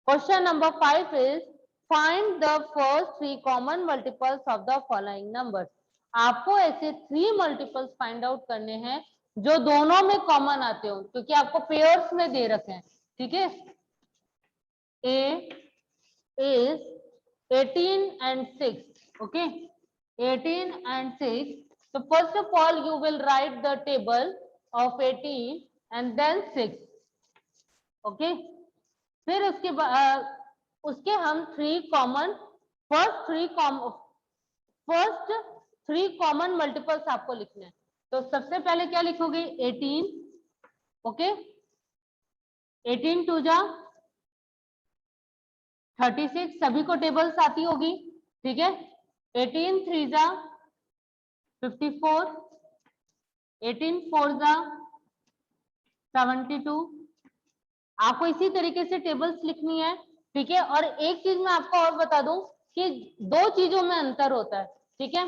Question number 5 is find the first three common multiples of the following numbers. आपको ऐसे 3 multiples find out करने हैं जो दोनों में कॉमन आते हो, क्योंकि आपको पेयर्स में दे रखे हैं, ठीक है। A is 18 and 6, okay, 18 and 6. So first of all you will write the table of 18 and then 6, okay. फिर उसके हम फर्स्ट थ्री कॉमन मल्टीपल्स आपको लिखने हैं। तो सबसे पहले क्या लिखोगे 18, ओके, 18 टू जा 36, सभी को टेबल्स आती होगी, ठीक है। 18 थ्री जा 54, 18 फोर जा 72। आपको इसी तरीके से टेबल्स लिखनी है, ठीक है। और एक चीज मैं आपको और बता दूं कि दो चीजों में अंतर होता है, ठीक है।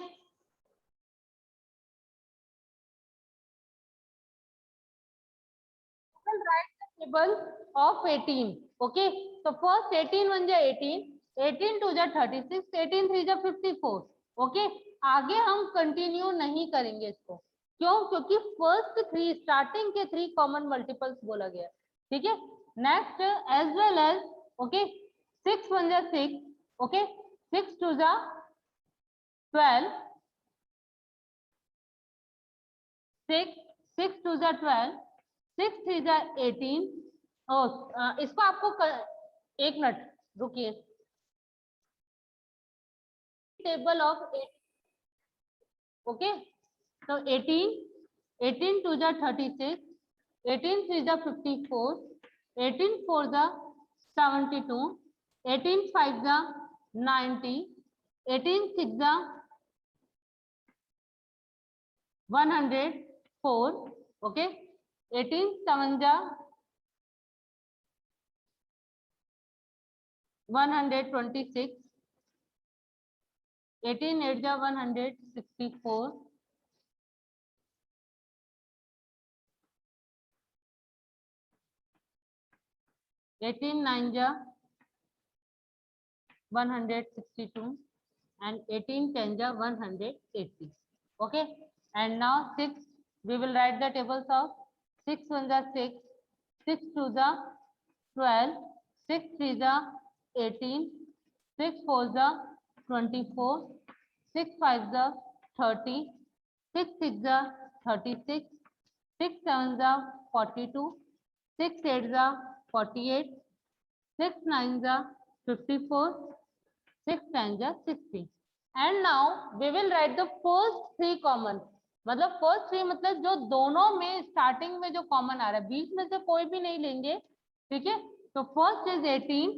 Write the table of 18, okay. So first 18 1 जा 18, 18 2 जा 36, 18 3 जा 54, ओके। आगे हम कंटिन्यू नहीं करेंगे इसको, क्यों? क्योंकि फर्स्ट थ्री स्टार्टिंग के 3 कॉमन मल्टीपल्स बोला गया, ठीक है। Next as well as, okay, 6 1 जा 6, ओके, 6 2 जा 12, 6 2 जा 12, 6 3 जा 18। इसको आपको एक मिनट रुकिए, टेबल ऑफ 8, ओके। तो 18 18 2 जा 36, 18 3 जा 54, 18 4 जा 72, 18 5 जा 90, 18 6 जा 104, ओके, 18 7 जा 126, 18 8 जा 164, 18 9 जा 162 and 18 10 ja 180, okay. And now 6, we will write the tables of 6 1 ja 6, 6 2 ja 12, 6 3 ja 18, 6 4 ja 24, 6 5 ja 30, 6 6 ja 36, 6 7 ja 42, 6 8 ja 48, 6 9 ja 54, 6 10 ja 60। And now we will write the first three common, मतलब first three मतलब जो दोनों में starting में जो common आ रहा है, बीच में से कोई भी नहीं लेंगे, ठीक है। तो first is 18,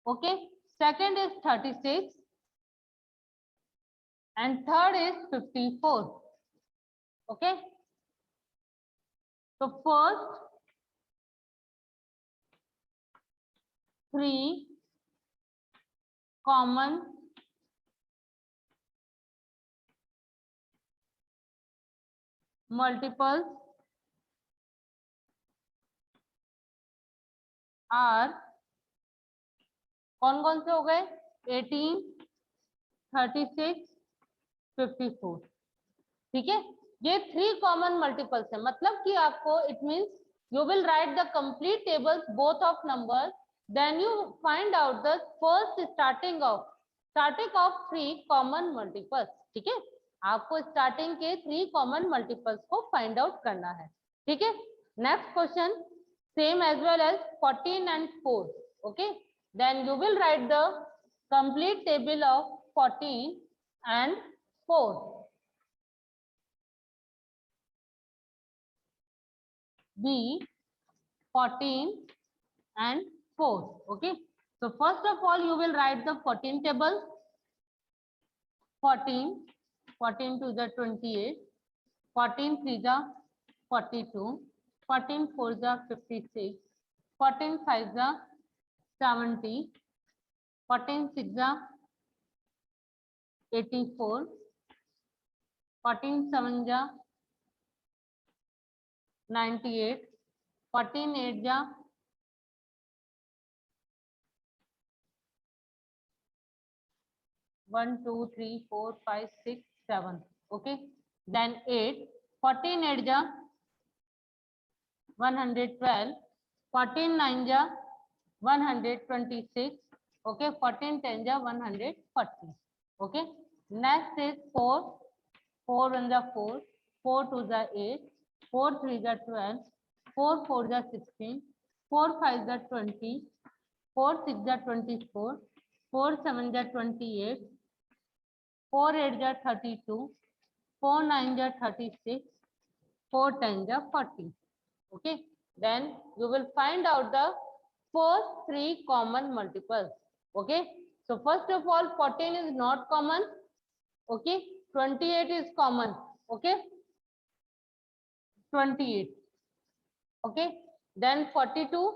okay, second is 36 and third is 54, okay. तो first three common multiples are कौन कौन से हो गए 18 36 54, ठीक है। ये 3 कॉमन मल्टीपल्स है, मतलब कि आपको it means you will write the complete tables both of numbers, then you find out the first starting of 3 common multiples, ठीक है। आपको स्टार्टिंग के 3 कॉमन मल्टीपल्स को फाइंड आउट करना है, ठीक है। Next question same as well as 14 and 4, okay, then you will write the complete table of 14 and 4, B 14 and 4, okay. So first of all you will write the 14 table, 14 14 to the 28, 14 3 the 42, 14 4 the 56, 14 5 the 70, 14 6 the 84, 14 7 the 98, 14 8 the 1 2 3 4 5 6 7. Okay, then 8. 14 8 ja 112. 14 9 ja 126. Okay, 14 10 ja 140. Okay, next is 4. 4 1 ja 4. 4 2 ja 8. 4 3 ja 12. 4 4 ja 16. 4 5 ja 20. 4 6 ja 24. 4 7 ja 28. 4 8 ja 32. 4 9 ja 36. 4 10 ja 40. Okay, then you will find out the first three common multiples. Okay, so first of all 14 is not common. Okay, 28 is common. Okay, 28. Okay, then 42.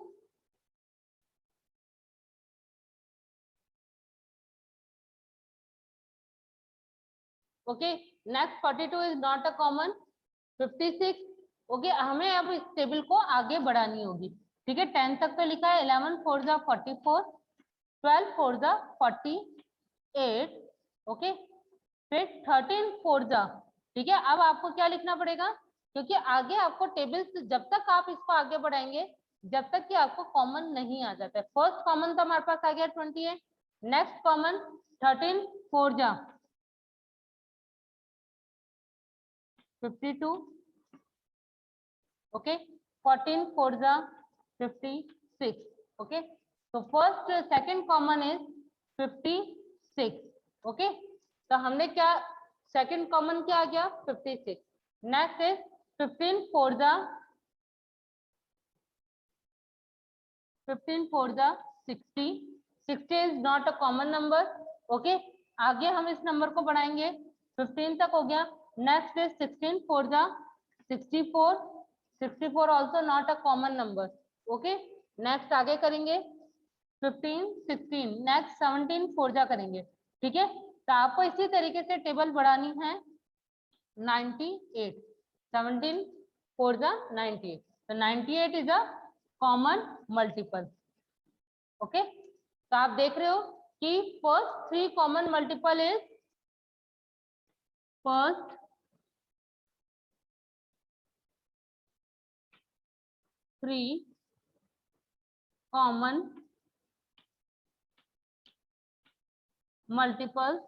Okay, next 42 is not a common. 56. Okay हमें अब इस table को आगे बढ़ानी होगी. ठीक है, 10 तक तो लिखा है. 11 4 जा 44. 12 4 जा 48. ओके, फिर 13 4 जा. ठीक है, अब आपको क्या लिखना पड़ेगा, क्योंकि आगे आपको टेबल्स जब तक आप इसको आगे बढ़ाएंगे जब तक कि आपको कॉमन नहीं आ जाता है. फर्स्ट कॉमन तो हमारे पास आ गया 28. नेक्स्ट कॉमन 13 4 जा 52. okay, 14 4 जा 56. okay, so first second common is 56. okay, तो हमने क्या सेकंड कॉमन क्या आ गया 56. नेक्स्ट इज 15 4 जा 60. 60 is not a common number. okay, आगे हम इस नंबर को बढ़ाएंगे. 15 तक हो गया. नेक्स्ट इज 16 4 जा 64. 64 also not a common number. okay, next आगे करेंगे 15 16. नेक्स्ट 17 4 जा करेंगे. ठीक है, तो आपको इसी तरीके से टेबल बढ़ानी है. 98. 17 4 जा 98. तो 98 is a common multiple. Okay, तो आप देख रहे हो कि first three common multiple is first three common multiples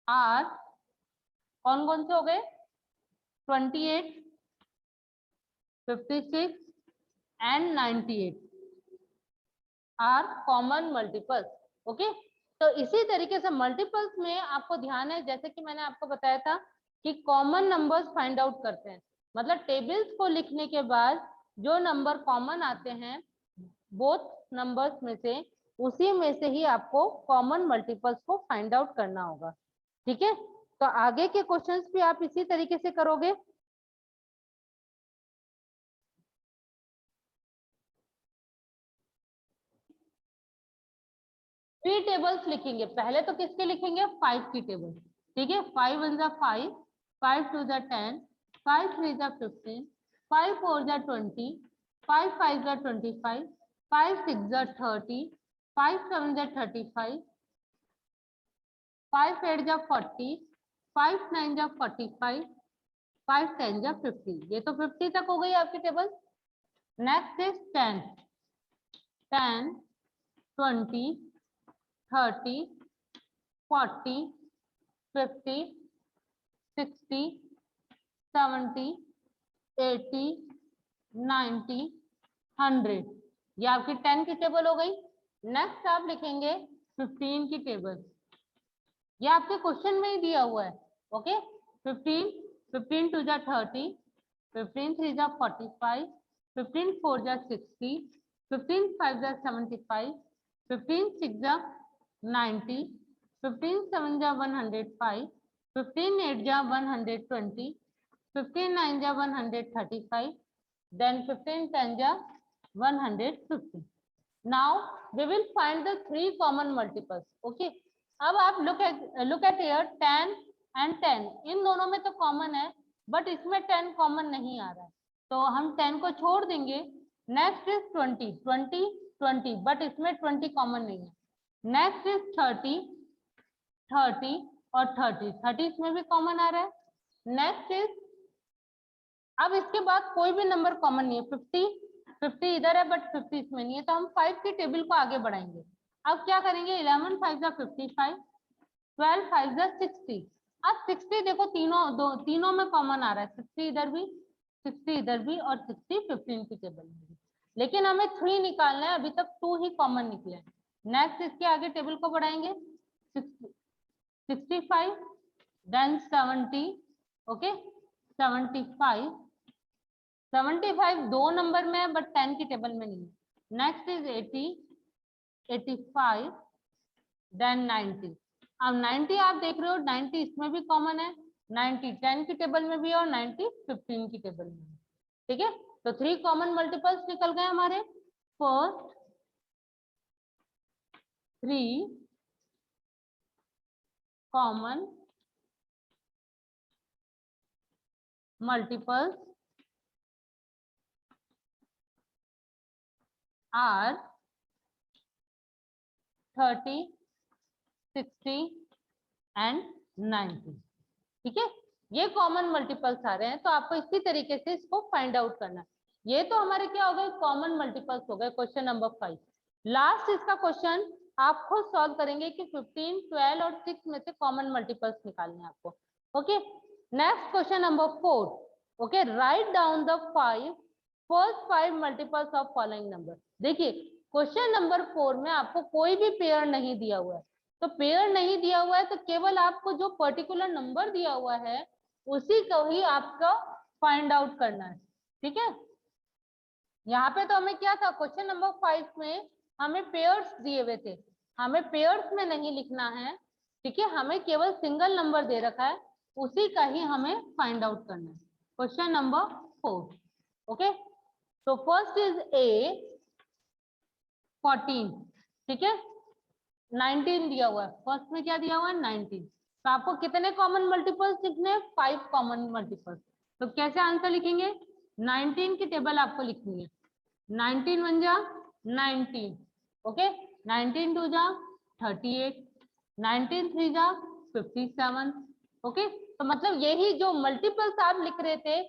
are कौन कौन से हो गए 28 56 and 98 are common multiples. Okay, तो इसी तरीके से मल्टीपल्स में आपको ध्यान है, जैसे कि मैंने आपको बताया था कि कॉमन नंबर्स फाइंड आउट करते हैं. मतलब टेबल्स को लिखने के बाद जो नंबर कॉमन आते हैं बोथ नंबर्स में से, उसी में से ही आपको कॉमन मल्टीपल्स को फाइंड आउट करना होगा. ठीक है, तो आगे के क्वेश्चंस भी आप इसी तरीके से करोगे. थ्री टेबल्स लिखेंगे. पहले तो किसके लिखेंगे 5 की टेबल. ठीक है, 5 1 जा 5. 5 2 जा 10. 5 3 जा 15. 5 4 जा 20. 5 5 जा 25. 5 6 जा 30. 5 7 जा 35. 5 8 जा 40. 5 9 जा 45. 5 10 जा 50. ये तो 50 तक हो गई आपकी टेबल. Next is 10. 10 20 30 40 50 60 70 80 90 100. ये आपकी 10 की टेबल हो गई. नेक्स्ट आप लिखेंगे 15 की टेबल. ये आपके क्वेश्चन में ही दिया हुआ है. ओके, 15 15 2 जा 30. 15 3 जा 45. 15 4 जा 60. 15 5 जा 75. 15 6 जा 90. 15 7 जा 105. 15 8 जा 120. 15 9 जा 135. then 15 10 ja 150. now we will find the three common multiples. okay, अब आप look at here 10 and 10. इन दोनों में तो कॉमन है, बट इसमें 10 कॉमन नहीं आ रहा है, तो हम 10 को छोड़ देंगे. Next is 20. 20 20, बट इसमें 20 कॉमन नहीं है। नेक्स्ट इज 30, 30 और 30, 30 इसमें भी कॉमन आ रहा है। नेक्स्ट इज, अब इसके बाद कोई भी नंबर कॉमन नहीं है। 50, 50 इधर है बट 50 इसमें नहीं है, तो हम 5 की टेबल को आगे बढ़ाएंगे। अब क्या करेंगे, 11 5 जा 55, 12 5 जा 60। अब 60 देखो तीनों में कॉमन आ रहा है, 60 इधर भी, 60 इधर भी और 60 15 की टेबल में भी। लेकिन हमें 3 निकालना है, अभी तक 2 ही कॉमन निकले। नेक्स्ट इसके आगे टेबल को बढ़ाएंगे, 65 देन 70, ओके 75, 75 दो नंबर में है बट 10 की टेबल में नहीं है। Next is 80, 85 then 90। अब 90 आप देख रहे हो, 90 इसमें भी कॉमन है, 90 10 की टेबल में भी है और 90 15 की टेबल में है। ठीक है, तो 3 कॉमन मल्टीपल्स निकल गए हमारे। First 3 common multiples are 30, 60 and 90। ठीक है, ये कॉमन मल्टीपल्स आ रहे हैं, तो आपको इसी तरीके से इसको फाइंड आउट करना है। ये तो हमारे क्या हो गए, कॉमन मल्टीपल्स हो गए, क्वेश्चन नंबर 5। लास्ट इसका क्वेश्चन आप खुद सॉल्व करेंगे कि 15, 12 और 6 में से कॉमन मल्टीपल्स निकालने हैं आपको। Okay, next question number 4। Okay, write down the first 5 multiples of following number. देखिए क्वेश्चन नंबर 4 में आपको कोई भी पेयर नहीं दिया हुआ है, तो पेयर नहीं दिया हुआ है तो केवल आपको जो पर्टिकुलर नंबर दिया हुआ है उसी को ही आपको फाइंड आउट करना है। ठीक है, यहाँ पे तो हमें क्या था, क्वेश्चन नंबर 5 में हमें पेयर्स दिए हुए थे, हमें पेयर्स में नहीं लिखना है। ठीक है, हमें केवल सिंगल नंबर दे रखा है, उसी का ही हमें फाइंड आउट करना है। Question number 4। ओके, तो फर्स्ट इज ए 14। ठीक है, 19 दिया हुआ है, फर्स्ट में क्या दिया हुआ है 19। तो आपको कितने कॉमन मल्टीपल्स लिखने हैं, 5 कॉमन मल्टीपल्स। तो कैसे आंसर लिखेंगे, 19 की टेबल आपको लिखनी है। 19 1 जा 19, ओके 19 2 जा 38, 19 3 जा 57। ओके, तो मतलब यही जो मल्टीपल्स आप लिख रहे थे,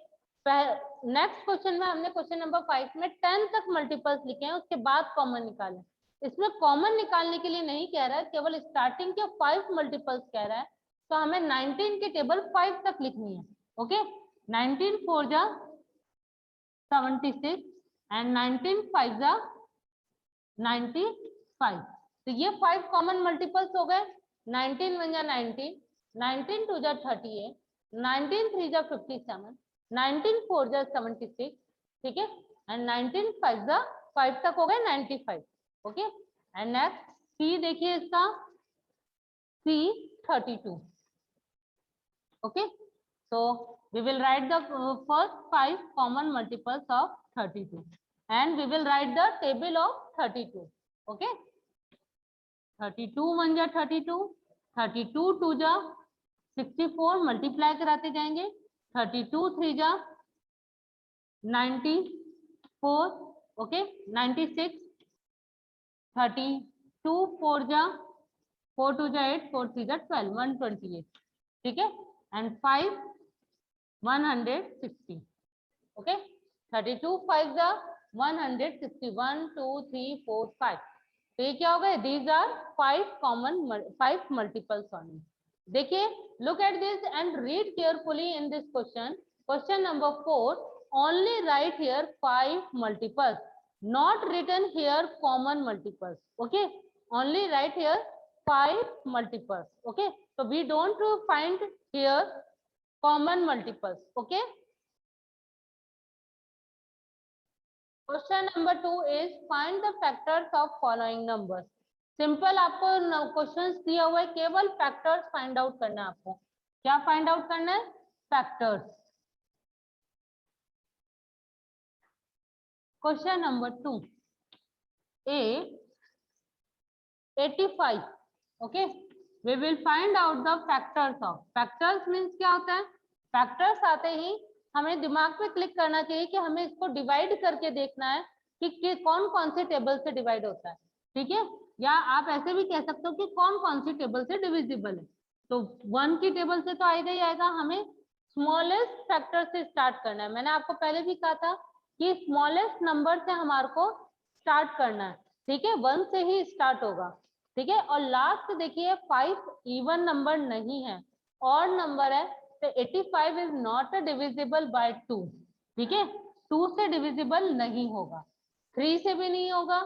नेक्स्ट क्वेश्चन में हमने क्वेश्चन नंबर 5 में 10 तक मल्टीपल्स लिखे हैं, उसके बाद कॉमन निकाले। इसमें कॉमन निकालने के लिए नहीं कह रहा है, केवल स्टार्टिंग के 5 मल्टीपल्स कह रहा है, तो हमें 19 की टेबल 5 तक लिखनी है। ओके, 19 4 जा 76 एंड 19 5 जा 95। तो ये 5 कॉमन मल्टीपल्स हो गए। 19 1 जा 19, 19 2 जा 38, 19 3 जा 57, 19 4 जा 76। ठीक है, एंड 19 5 जा 5 तक हो गए 95। ओके, एंड नेक्स्ट सी देखिए इसका, सी 32। Okay, so we will write the first 5 common multiples of 32 and we will write the table of 32. Okay, 32 1 जा 32, 32 2 जा 64, मल्टीप्लाई कराते जाएंगे, 32 3 जा 94, ओके 96, 32 4 जा 4 2 जा 8, 4 3 जा 12, 128। ठीक है, एंड 5 160। ओके, 32 5 जा 160, 1 2 3 4 5। तो ये क्या हो गए, दीज आर 5 मल्टीपल्स ऑन। देखिए, look at this and read carefully in this question. Question number 4, only write here 5 multiples, not written here common multiples. Okay, only write here 5 multiples. Okay, so we don't find here common multiples. Okay, question number 2 is find the factors of following numbers. Simple आपको questions दिया हुआ है, केवल factors find out करना है आपको। क्या find out करना है, factors. Question number 2, A 85। Okay, we will find out the factors of, factors means क्या होता है, फैक्टर्स आते ही हमें दिमाग पे क्लिक करना चाहिए कि हमें इसको डिवाइड करके देखना है कि कौन कौन से टेबल से डिवाइड होता है, ठीक है। या आप ऐसे भी कह सकते हो कि कौन कौन सी टेबल से डिविजिबल है। तो 1 की टेबल से तो आएगा ही आएगा, हमें स्मॉलेस्ट फैक्टर से स्टार्ट करना है। मैंने आपको पहले भी कहा था कि स्मॉलेस्ट नंबर से हमारे को स्टार्ट करना है, ठीक है, 1 से ही स्टार्ट होगा, ठीक है। और लास्ट देखिए 5 इवन नंबर नहीं है, ऑड नंबर है, तो 85 इज नॉट डिविजिबल बाय 2, ठीक है, 2 से डिविजिबल नहीं होगा, 3 से भी नहीं होगा,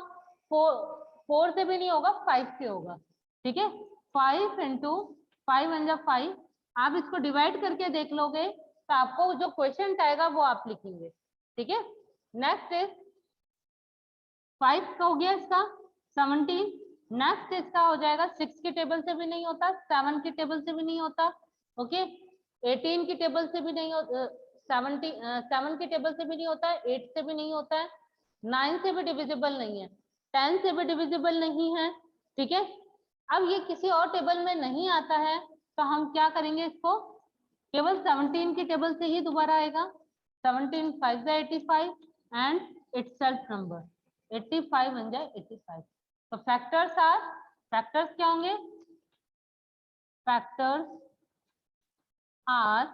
4 से भी नहीं होगा, 5 से होगा, ठीक है। 5 इंटू 5 वन जा 5, आप इसको डिवाइड करके देख लोगे तो आपको जो क्वेश्चन आएगा वो आप लिखेंगे, ठीक है। नेक्स्ट इज 5 का हो गया इसका 17, नेक्स्ट इसका हो जाएगा 6 की टेबल से भी नहीं होता, 7 की टेबल से भी नहीं होता, ओके, 18 की टेबल से भी नहीं होता, 7 की टेबल से भी नहीं होता है, 8 से भी नहीं होता है, 9 से भी डिविजिबल नहीं है, 10 से भी डिविजिबल नहीं है, ठीक है। अब ये किसी और टेबल में नहीं आता है तो हम क्या करेंगे, इसको केवल 17 की टेबल से ही दोबारा आएगा, 17 5 85 एंड इटसेल्फ नंबर 85 बन जाए 85। तो फैक्टर्स क्या होंगे, फैक्टर्स आर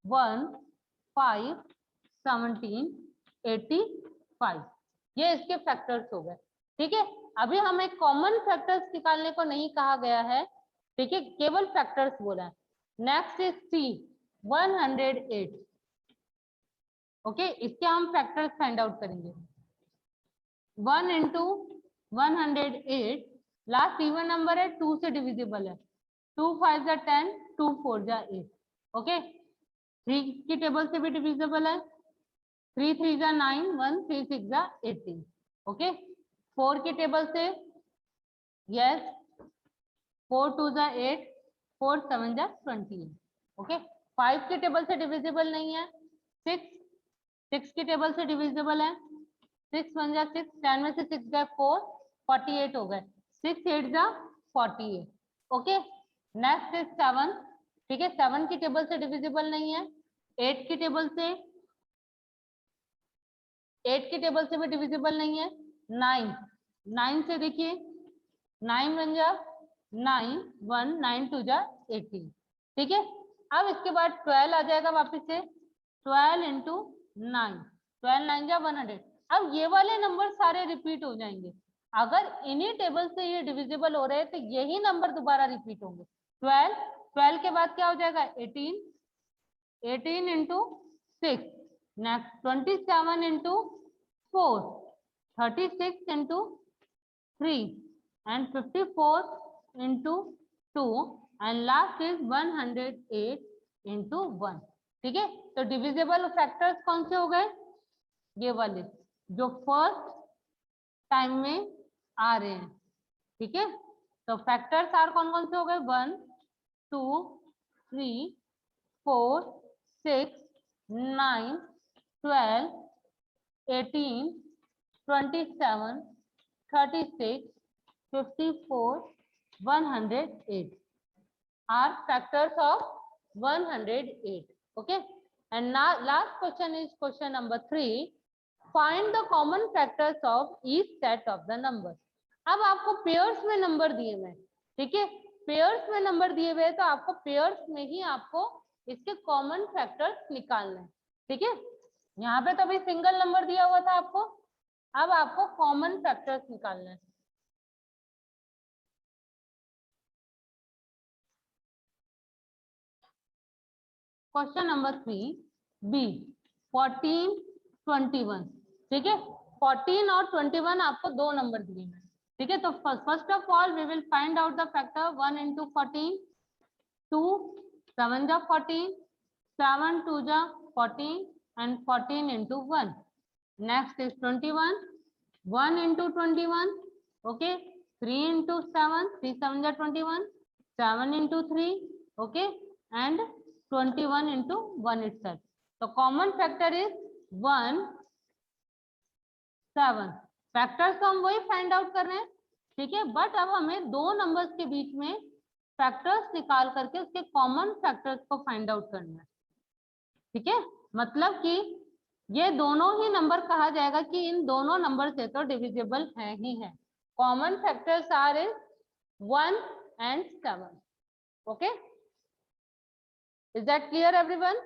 1 5 17 85, ये इसके फैक्टर्स हो गए, ठीक है। अभी हमें कॉमन फैक्टर्स निकालने को नहीं कहा गया है, ठीक है, केवल फैक्टर्स बोला है। नेक्स्ट इज सी 108, ओके, इसके हम फैक्टर्स फाइंड आउट करेंगे। 1 इंटू 108, लास्ट इवन नंबर है, 2 से डिविजिबल है, 2 5 जा 10, 2 4 जा 8, ओके। 3 की टेबल से भी डिविजिबल है, 3 3 जा 9, 1 3 6 जा 18, ओके। 4 की टेबल से यस, 4 2 जा 8, 4 7 जा 20, ओके। 5 की टेबल से डिविजिबल नहीं है, 6 की टेबल से डिविजिबल है, 6 1 जा 6, 10 में से 6 गए 4, 48 हो गए, 6 8 जा 48, ओके। नेक्स्ट इज 7, ठीक है, 7 की टेबल से डिविजिबल नहीं है, 8 की टेबल से भी डिविजिबल नहीं है, 9 से देखिए 9 1 जा 9, 1 9 2 जा 18, ठीक है। अब इसके बाद 12 आ जाएगा वापस से, 12 इंटू 9, 12 9 जा 100। अब ये वाले नंबर सारे रिपीट हो जाएंगे, अगर इन्हीं टेबल से ये डिविजिबल हो रहे हैं तो यही नंबर दोबारा रिपीट होंगे। 12 के बाद क्या हो जाएगा 18 into 6, next 27 into 4, 36 into 3 and 54 into 2 and last is 108 into 1, ठीक है। तो डिविजिबल फैक्टर्स कौन से हो गए, ये वाले जो फर्स्ट टाइम में आ रहे हैं, ठीक है। तो फैक्टर्स आर कौन कौन से हो गए, 1 2 3 4 6 9 12 18 27 36 54 108 are factors of 108, okay. And now last question is question number 3, find the common factors of each set of the numbers। अब आपको पेयर्स में नंबर दिए हुए, ठीक है, पेयर्स में नंबर दिए हुए तो आपको पेयर्स में ही आपको इसके कॉमन फैक्टर्स निकालने हैं, ठीक है। यहाँ पे तो अभी सिंगल नंबर दिया हुआ था आपको, अब आपको कॉमन फैक्टर्स निकालना है। क्वेश्चन नंबर 3 बी 14 21, ठीक है, 14 और 21 आपको दो नंबर दिए हैं, ठीक है। तो first of all we will find out the factor 1 into 14, 2 7 जा 14, 7 2 जा 14 and 14 into 1. Next is 21, 1 into 21, okay, 3 into 7, 3 7 ja 21, 7 into 3, okay, and 21 into 1 itself. So common factor is 1 7, factors तो हम वही फाइंड आउट कर रहे हैं, ठीक है, बट अब हमें दो नंबर्स के बीच में फैक्टर्स निकाल करके उसके कॉमन फैक्टर्स को फाइंड आउट करना है, ठीक है। मतलब कि ये दोनों ही नंबर कहा जाएगा कि इन दोनों नंबर से तो डिविजिबल है ही है। Common factors are is 1 and 7. Okay, is that clear everyone?